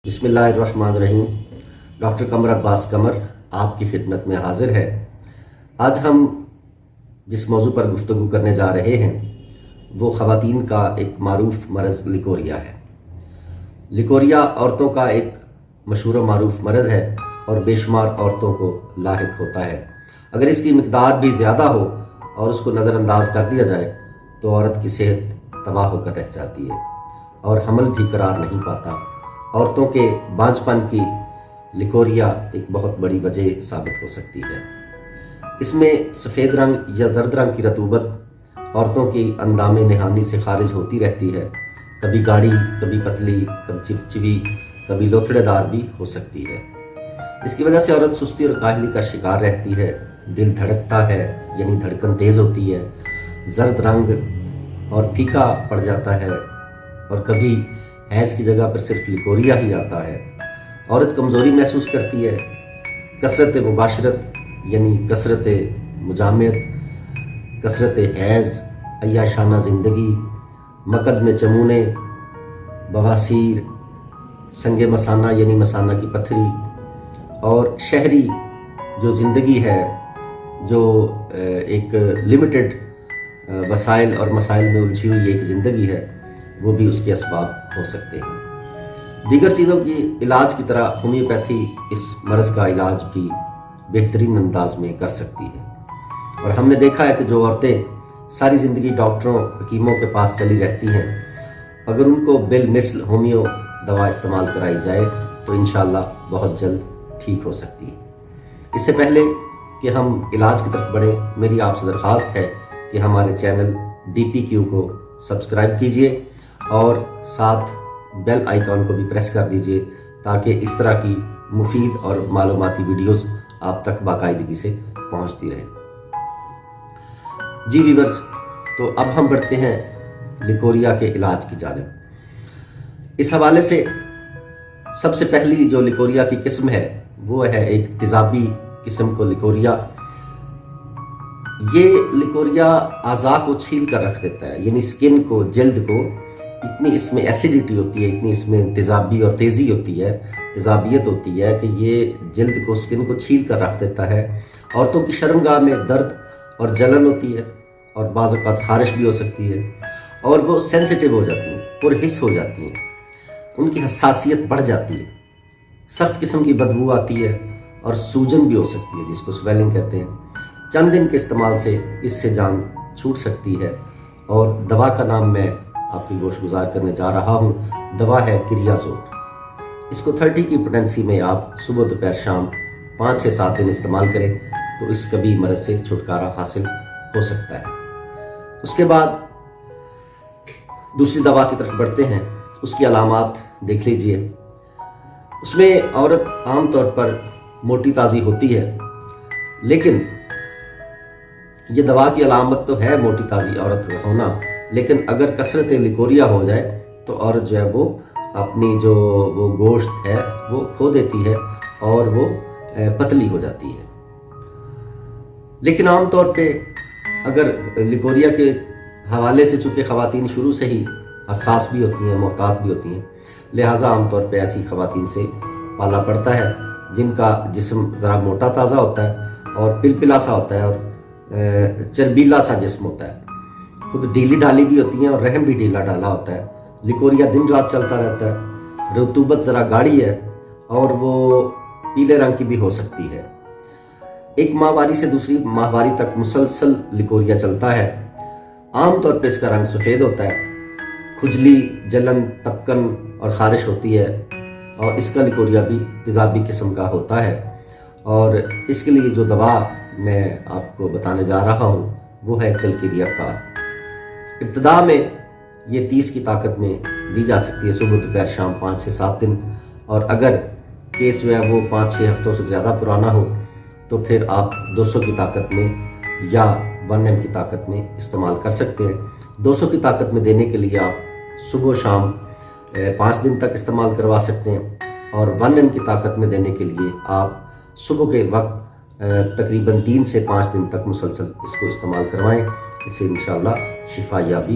بسم اللہ الرحمن الرحیم۔ ڈاکٹر قمر عباس قمر آپ کی خدمت میں حاضر ہے۔ آج ہم جس موضوع پر گفتگو کرنے جا رہے ہیں وہ خواتین کا ایک معروف مرض لیکوریا ہے۔ لیکوریا عورتوں کا ایک مشہور و معروف مرض ہے اور بے شمار عورتوں کو لاحق ہوتا ہے۔ اگر اس کی مقدار بھی زیادہ ہو اور اس کو نظر انداز کر دیا جائے تو عورت کی صحت تباہ ہو کر رہ جاتی ہے اور حمل بھی قرار نہیں پاتا۔ عورتوں کے بانجھ پن کی لیکوریا ایک بہت بڑی وجہ ثابت ہو سکتی ہے۔ اس میں سفید رنگ یا زرد رنگ کی رطوبت عورتوں کی اندام نہانی سے خارج ہوتی رہتی ہے، کبھی گاڑھی، کبھی پتلی، کبھی چپچپی، کبھی لوتھڑے دار بھی ہو سکتی ہے۔ اس کی وجہ سے عورت سستی اور کاہلی کا شکار رہتی ہے، دل دھڑکتا ہے یعنی دھڑکن تیز ہوتی ہے، زرد رنگ اور پھیکا پڑ جاتا ہے اور کبھی حیض کی جگہ پر صرف لیکوریا ہی آتا ہے۔ عورت کمزوری محسوس کرتی ہے، کثرت مباشرت یعنی کثرت مجامعت، کثرت حیض، عیاشانہ زندگی، مکد میں چمونے، بواسیر، سنگ مثانہ یعنی مثانہ کی پتھری اور شہری جو زندگی ہے، جو ایک لمیٹڈ وسائل اور مسائل میں الجھی ہوئی ایک زندگی ہے، وہ بھی اس کے اسباب ہو سکتے ہیں۔ دیگر چیزوں کی علاج کی طرح ہومیوپیتھی اس مرض کا علاج بھی بہترین انداز میں کر سکتی ہے، اور ہم نے دیکھا ہے کہ جو عورتیں ساری زندگی ڈاکٹروں حکیموں کے پاس چلی رہتی ہیں، اگر ان کو بالمثل ہومیو دوا استعمال کرائی جائے تو انشاءاللہ بہت جلد ٹھیک ہو سکتی ہے۔ اس سے پہلے کہ ہم علاج کی طرف بڑھیں، میری آپ سے درخواست ہے کہ ہمارے چینل DPQ کو سبسکرائب کیجئے اور ساتھ بیل آئیکن کو بھی پریس کر دیجئے تاکہ اس طرح کی مفید اور معلوماتی ویڈیوز آپ تک باقاعدگی سے پہنچتی رہیں۔ جی ویورز، تو اب ہم بڑھتے ہیں لیکوریا کے علاج کی جانب۔ اس حوالے سے سب سے پہلی جو لیکوریا کی قسم ہے وہ ہے ایک تیزابی قسم کو لیکوریا۔ یہ لیکوریا اعضاء کو چھیل کر رکھ دیتا ہے، یعنی سکن کو، جلد کو، اتنی اس میں ایسیڈیٹی ہوتی ہے، اتنی اس میں تیزابی اور تیزی ہوتی ہے، تیزابیت ہوتی ہے کہ یہ جلد کو، سکن کو چھیل کر رکھ دیتا ہے۔ عورتوں کی شرمگاہ میں درد اور جلن ہوتی ہے اور بعض اوقات خارش بھی ہو سکتی ہے، اور وہ سینسیٹیو ہو جاتی ہیں، پرحس ہو جاتی ہیں، ان کی حساسیت بڑھ جاتی ہے، سخت قسم کی بدبو آتی ہے اور سوجن بھی ہو سکتی ہے جس کو سویلنگ کہتے ہیں۔ چند دن کے استعمال سے اس سے جان چھوٹ سکتی ہے، اور دوا کا نام میں آپ کی گوش گزار کرنے جا رہا ہوں۔ دوا ہے کریازول۔ اس کو 30 کی پوٹینسی میں آپ صبح دوپہر شام 5 سے 7 دن استعمال کریں تو اس کبھی مرض سے چھٹکارا حاصل ہو سکتا ہے۔ اس کے بعد دوسری دوا کی طرف بڑھتے ہیں۔ اس کی علامات دیکھ لیجئے۔ اس میں عورت عام طور پر موٹی تازی ہوتی ہے، لیکن یہ دوا کی علامت تو ہے موٹی تازی عورت ہونا، لیکن اگر کثرت لیکوریا ہو جائے تو عورت جو ہے وہ اپنی جو وہ گوشت ہے وہ کھو دیتی ہے اور وہ پتلی ہو جاتی ہے۔ لیکن عام طور پہ اگر لیکوریا کے حوالے سے چونکہ خواتین شروع سے ہی حساس بھی ہوتی ہیں، محتاط بھی ہوتی ہیں، لہٰذا عام طور پہ ایسی خواتین سے پالا پڑتا ہے جن کا جسم ذرا موٹا تازہ ہوتا ہے اور پلپلا سا ہوتا ہے اور چربیلا سا جسم ہوتا ہے، خود ڈھیلی ڈھالی بھی ہوتی ہیں اور رحم بھی ڈھیلا ڈھالا ہوتا ہے۔ لیکوریا دن رات چلتا رہتا ہے، رطوبت ذرا گاڑھی ہے اور وہ پیلے رنگ کی بھی ہو سکتی ہے۔ ایک ماہواری سے دوسری ماہواری تک مسلسل لیکوریا چلتا ہے۔ عام طور پہ اس کا رنگ سفید ہوتا ہے، کھجلی، جلن، تپکن اور خارش ہوتی ہے، اور اس کا لیکوریا بھی تیزابی قسم کا ہوتا ہے۔ اور اس کے لیے جو دوا میں آپ کو بتانے جا رہا ہوں وہ ہے کلکیریا کار۔ ابتدا میں یہ 30 کی طاقت میں دی جا سکتی ہے، صبح دوپہر شام 5 سے 7 دن، اور اگر کیس جو ہے وہ 5-6 ہفتوں سے زیادہ پرانا ہو تو پھر آپ 200 کی طاقت میں یا 1 mg کی طاقت میں استعمال کر سکتے ہیں۔ 200 کی طاقت میں دینے کے لیے آپ صبح و شام 5 دن تک استعمال کروا سکتے ہیں، اور 1 mg کی طاقت میں دینے کے لیے آپ صبح کے وقت تقریباً 3 سے 5 دن تک مسلسل اس کو استعمال کروائیں۔ اس سے انشاءاللہ شفا یابی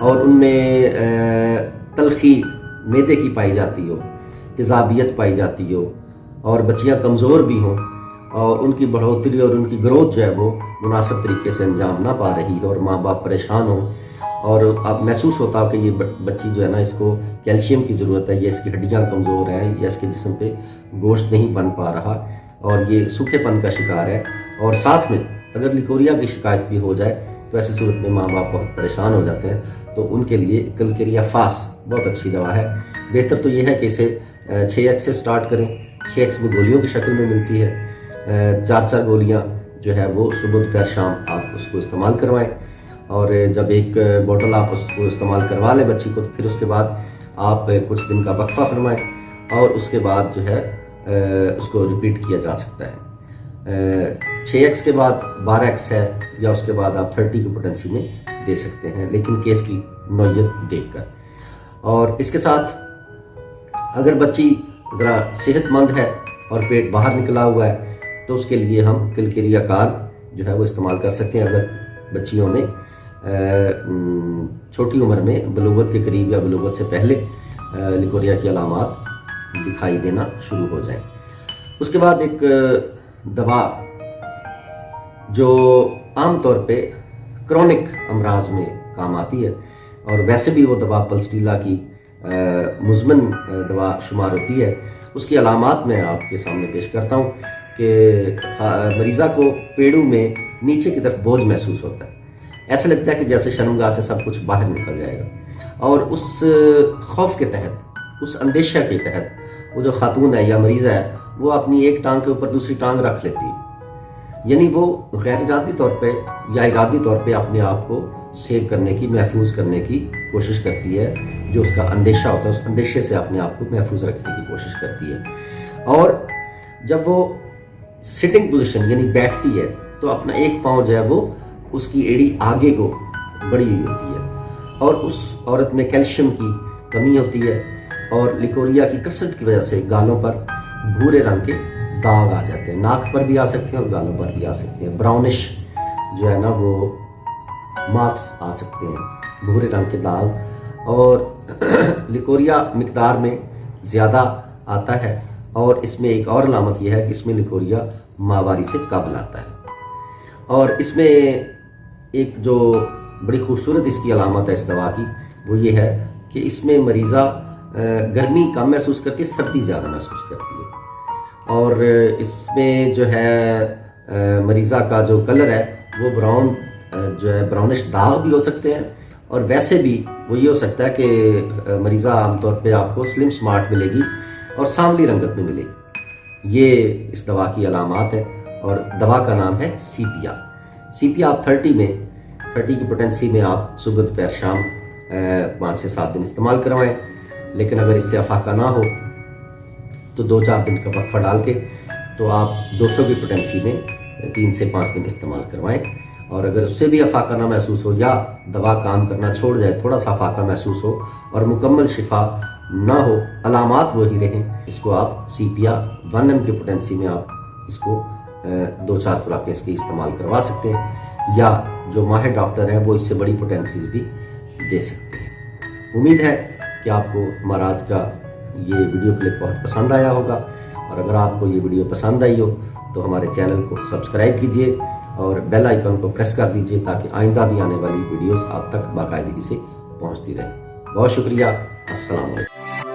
اور ان میں تلخی معدے کی پائی جاتی ہو، تیزابیت پائی جاتی ہو، اور بچیاں کمزور بھی ہوں اور ان کی بڑھوتری اور ان کی گروتھ جو ہے وہ مناسب طریقے سے انجام نہ پا رہی ہے اور ماں باپ پریشان ہوں، اور اب محسوس ہوتا ہو کہ یہ بچی جو ہے نا اس کو کیلشیم کی ضرورت ہے، یا اس کی ہڈیاں کمزور ہیں، یا اس کے جسم پہ گوشت نہیں بن پا رہا اور یہ سوکھے پن کا شکار ہے، اور ساتھ میں اگر لیکوریا کی شکایت بھی ہو جائے تو ایسی صورت میں ماں باپ بہت پریشان ہو جاتے ہیں. تو ان کے لیے کلکیریا فاس بہت اچھی دوا ہے. بہتر تو یہ ہے کہ اسے 6x سے سٹارٹ کریں. 6x میں گولیوں کی شکل میں ملتی ہے. 4 گولیاں جو ہے وہ صبح دوپہر شام آپ اس کو استعمال کروائیں، اور جب ایک بوٹل آپ اس کو استعمال کروا لیں بچی کو، تو پھر اس کے بعد آپ کچھ دن کا وقفہ فرمائیں اور اس کے بعد جو ہے اس کو ریپیٹ کیا جا سکتا ہے. 6x کے بعد 12x ہے، یا اس کے بعد آپ 30 کی پوٹنسی میں دے سکتے ہیں، لیکن کیس کی نوعیت دیکھ کر. اور اس کے ساتھ اگر بچی ذرا صحت مند ہے اور پیٹ باہر نکلا ہوا ہے تو اس کے لیے ہم کلکیریا کال جو ہے وہ استعمال کر سکتے ہیں. اگر بچیوں میں چھوٹی عمر میں بلوغت کے قریب یا بلوغت سے پہلے لیکوریا کی علامات دکھائی دینا شروع ہو جائیں. اس کے بعد ایک دوا جو عام طور پہ کرونک امراض میں کام آتی ہے، اور ویسے بھی وہ دوا پلسٹیلا کی مزمن دوا شمار ہوتی ہے. اس کی علامات میں آپ کے سامنے پیش کرتا ہوں کہ مریضہ کو پیڑوں میں نیچے کی طرف بوجھ محسوس ہوتا ہے. ایسا لگتا ہے کہ جیسے شرمگاہ سے سب کچھ باہر نکل جائے گا، اور اس خوف کے تحت، اس اندیشہ کے تحت وہ جو خاتون ہے یا مریضہ ہے وہ اپنی ایک ٹانگ کے اوپر دوسری ٹانگ رکھ لیتی ہے. یعنی وہ غیر ارادی طور پہ یا ارادی طور پہ اپنے آپ کو سیو کرنے کی، محفوظ کرنے کی کوشش کرتی ہے. جو اس کا اندیشہ ہوتا ہے اس اندیشے سے اپنے آپ کو محفوظ رکھنے کی کوشش کرتی ہے. اور جب وہ سٹنگ پوزیشن یعنی بیٹھتی ہے تو اپنا ایک پاؤں جو ہے وہ اس کی ایڑی آگے کو بڑی ہوئی ہوتی ہے، اور اس عورت میں کیلشیم کی کمی ہوتی ہے، اور لیکوریا کی کثرت کی وجہ سے گالوں پر بھورے رنگ کے داغ آ جاتے ہیں. ناک پر بھی آ سکتے ہیں اور گالوں پر بھی آ سکتے ہیں. براؤنش جو ہے نا وہ مارکس آ سکتے ہیں، بھورے رنگ کے داغ. اور لیکوریا مقدار میں زیادہ آتا ہے، اور اس میں ایک اور علامت یہ ہے کہ اس میں لیکوریا ماہواری سے قبل آتا ہے. اور اس میں ایک جو بڑی خوبصورت اس کی علامت ہے اس دوا کی، وہ یہ ہے کہ اس میں مریضہ گرمی کم محسوس کرتی ہے، سردی زیادہ محسوس کرتی ہے. اور اس میں جو ہے مریضہ کا جو کلر ہے وہ براؤن جو ہے براؤنش داغ بھی ہو سکتے ہیں، اور ویسے بھی وہ یہ ہو سکتا ہے کہ مریضہ عام طور پہ آپ کو سلم سمارٹ ملے گی اور سانولی رنگت میں ملے گی. یہ اس دوا کی علامات ہے، اور دوا کا نام ہے سیپیا. سیپیا آپ 30 کی پوٹنسی میں آپ صبح دوپہر شام 5 سے 7 دن استعمال کروائیں. لیکن اگر اس سے افاقہ نہ ہو تو 2-4 دن کا وقفہ ڈال کے تو آپ 200 کی پوٹنسی میں 3 سے 5 دن استعمال کروائیں. اور اگر اس سے بھی افاقہ نہ محسوس ہو یا دوا کام کرنا چھوڑ جائے، تھوڑا سا افاقہ محسوس ہو اور مکمل شفا نہ ہو، علامات وہی رہیں، اس کو آپ سیپیا 1 کی پوٹنسی میں آپ اس کو 2-4 خوراکیں اس کی استعمال کروا سکتے ہیں، یا جو ماہر ڈاکٹر ہیں وہ اس سے بڑی پوٹنسیز بھی دے سکتے ہیں. امید ہے کہ آپ کو ہمارا آج کا یہ ویڈیو کلپ بہت پسند آیا ہوگا، اور اگر آپ کو یہ ویڈیو پسند آئی ہو تو ہمارے چینل کو سبسکرائب کیجئے اور بیل آئیکن کو پریس کر دیجئے تاکہ آئندہ بھی آنے والی ویڈیوز آپ تک باقاعدگی سے پہنچتی رہیں. بہت شکریہ. السلام علیکم.